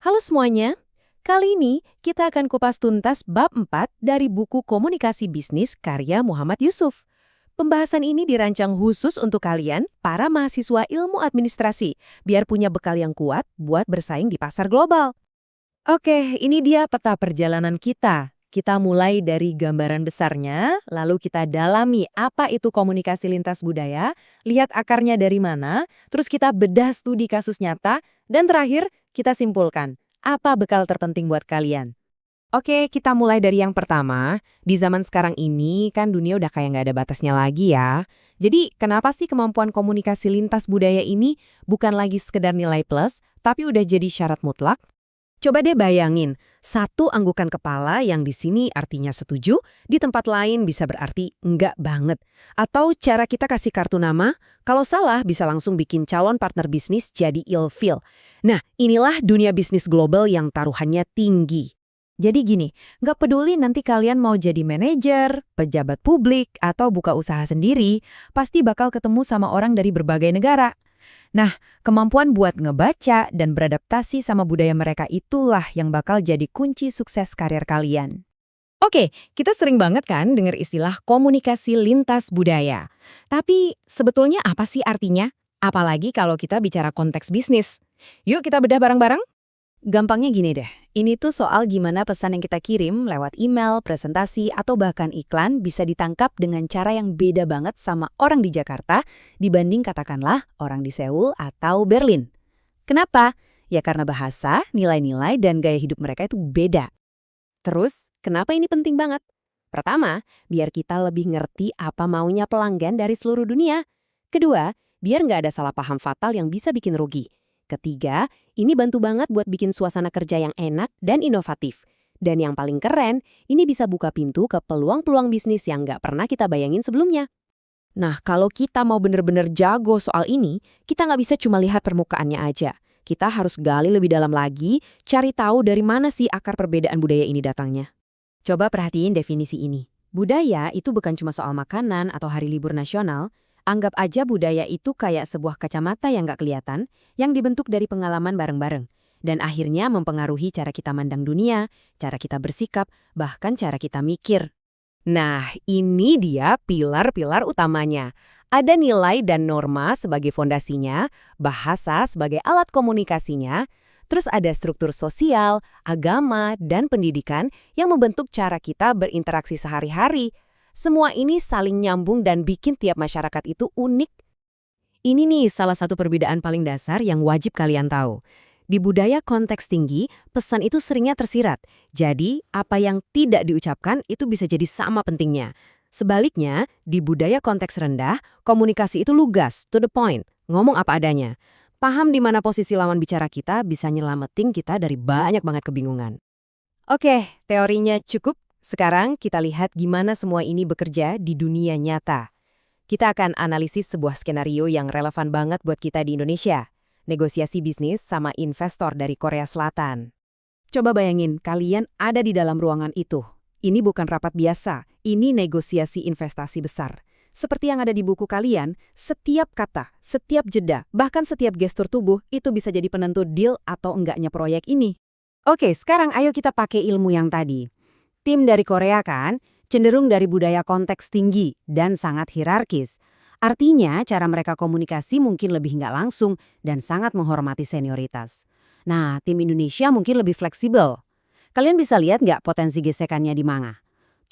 Halo semuanya, kali ini kita akan kupas tuntas bab 4 dari buku Komunikasi Bisnis karya Muhammad Yusuf. Pembahasan ini dirancang khusus untuk kalian, para mahasiswa ilmu administrasi, biar punya bekal yang kuat buat bersaing di pasar global. Oke, ini dia peta perjalanan kita. Kita mulai dari gambaran besarnya, lalu kita dalami apa itu komunikasi lintas budaya, lihat akarnya dari mana, terus kita bedah studi kasus nyata, dan terakhir kita simpulkan apa bekal terpenting buat kalian. Oke, kita mulai dari yang pertama. Di zaman sekarang ini kan dunia udah kayak nggak ada batasnya lagi ya. Jadi kenapa sih kemampuan komunikasi lintas budaya ini bukan lagi sekedar nilai plus, tapi udah jadi syarat mutlak? Coba deh bayangin, satu anggukan kepala yang di sini artinya setuju, di tempat lain bisa berarti enggak banget. Atau cara kita kasih kartu nama, kalau salah bisa langsung bikin calon partner bisnis jadi ilfeel. Nah, inilah dunia bisnis global yang taruhannya tinggi. Jadi gini, nggak peduli nanti kalian mau jadi manajer, pejabat publik, atau buka usaha sendiri, pasti bakal ketemu sama orang dari berbagai negara. Nah, kemampuan buat ngebaca dan beradaptasi sama budaya mereka itulah yang bakal jadi kunci sukses karir kalian. Oke, kita sering banget kan dengar istilah komunikasi lintas budaya. Tapi sebetulnya apa sih artinya? Apalagi kalau kita bicara konteks bisnis. Yuk kita bedah bareng-bareng. Gampangnya gini deh, ini tuh soal gimana pesan yang kita kirim lewat email, presentasi, atau bahkan iklan bisa ditangkap dengan cara yang beda banget sama orang di Jakarta dibanding katakanlah orang di Seoul atau Berlin. Kenapa? Ya karena bahasa, nilai-nilai, dan gaya hidup mereka itu beda. Terus, kenapa ini penting banget? Pertama, biar kita lebih ngerti apa maunya pelanggan dari seluruh dunia. Kedua, biar nggak ada salah paham fatal yang bisa bikin rugi. Ketiga, ini bantu banget buat bikin suasana kerja yang enak dan inovatif. Dan yang paling keren, ini bisa buka pintu ke peluang-peluang bisnis yang nggak pernah kita bayangin sebelumnya. Nah, kalau kita mau bener-bener jago soal ini, kita nggak bisa cuma lihat permukaannya aja. Kita harus gali lebih dalam lagi, cari tahu dari mana sih akar perbedaan budaya ini datangnya. Coba perhatiin definisi ini. Budaya itu bukan cuma soal makanan atau hari libur nasional. Anggap aja budaya itu kayak sebuah kacamata yang nggak kelihatan, yang dibentuk dari pengalaman bareng-bareng. Dan akhirnya mempengaruhi cara kita mandang dunia, cara kita bersikap, bahkan cara kita mikir. Nah, ini dia pilar-pilar utamanya. Ada nilai dan norma sebagai fondasinya, bahasa sebagai alat komunikasinya, terus ada struktur sosial, agama, dan pendidikan yang membentuk cara kita berinteraksi sehari-hari. Semua ini saling nyambung dan bikin tiap masyarakat itu unik. Ini nih salah satu perbedaan paling dasar yang wajib kalian tahu. Di budaya konteks tinggi, pesan itu seringnya tersirat. Jadi, apa yang tidak diucapkan itu bisa jadi sama pentingnya. Sebaliknya, di budaya konteks rendah, komunikasi itu lugas, to the point, ngomong apa adanya. Paham di mana posisi lawan bicara kita bisa nyelamatin kita dari banyak banget kebingungan. Oke, teorinya cukup. Sekarang kita lihat gimana semua ini bekerja di dunia nyata. Kita akan analisis sebuah skenario yang relevan banget buat kita di Indonesia. Negosiasi bisnis sama investor dari Korea Selatan. Coba bayangin, kalian ada di dalam ruangan itu. Ini bukan rapat biasa, ini negosiasi investasi besar. Seperti yang ada di buku kalian, setiap kata, setiap jeda, bahkan setiap gestur tubuh itu bisa jadi penentu deal atau enggaknya proyek ini. Oke, sekarang ayo kita pakai ilmu yang tadi. Tim dari Korea kan, cenderung dari budaya konteks tinggi dan sangat hierarkis. Artinya, cara mereka komunikasi mungkin lebih nggak langsung dan sangat menghormati senioritas. Nah, tim Indonesia mungkin lebih fleksibel. Kalian bisa lihat nggak potensi gesekannya di mana?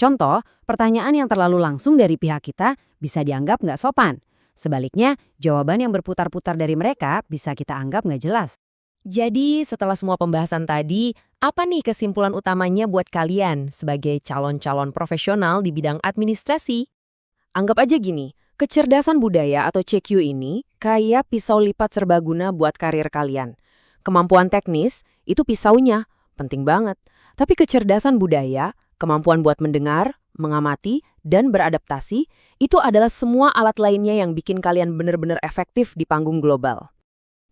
Contoh, pertanyaan yang terlalu langsung dari pihak kita bisa dianggap nggak sopan. Sebaliknya, jawaban yang berputar-putar dari mereka bisa kita anggap nggak jelas. Jadi, setelah semua pembahasan tadi, apa nih kesimpulan utamanya buat kalian sebagai calon-calon profesional di bidang administrasi? Anggap aja gini, kecerdasan budaya atau CQ ini kayak pisau lipat serbaguna buat karir kalian. Kemampuan teknis, itu pisaunya, penting banget. Tapi kecerdasan budaya, kemampuan buat mendengar, mengamati, dan beradaptasi, itu adalah semua alat lainnya yang bikin kalian benar-benar efektif di panggung global.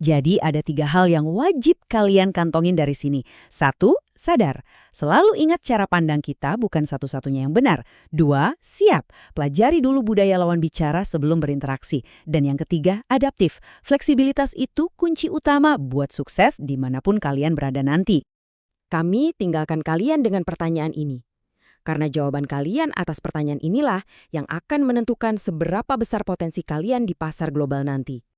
Jadi ada 3 hal yang wajib kalian kantongin dari sini. 1, sadar. Selalu ingat cara pandang kita bukan satu-satunya yang benar. 2, siap. Pelajari dulu budaya lawan bicara sebelum berinteraksi. Dan yang ketiga, adaptif. Fleksibilitas itu kunci utama buat sukses dimanapun kalian berada nanti. Kami tinggalkan kalian dengan pertanyaan ini. Karena jawaban kalian atas pertanyaan inilah yang akan menentukan seberapa besar potensi kalian di pasar global nanti.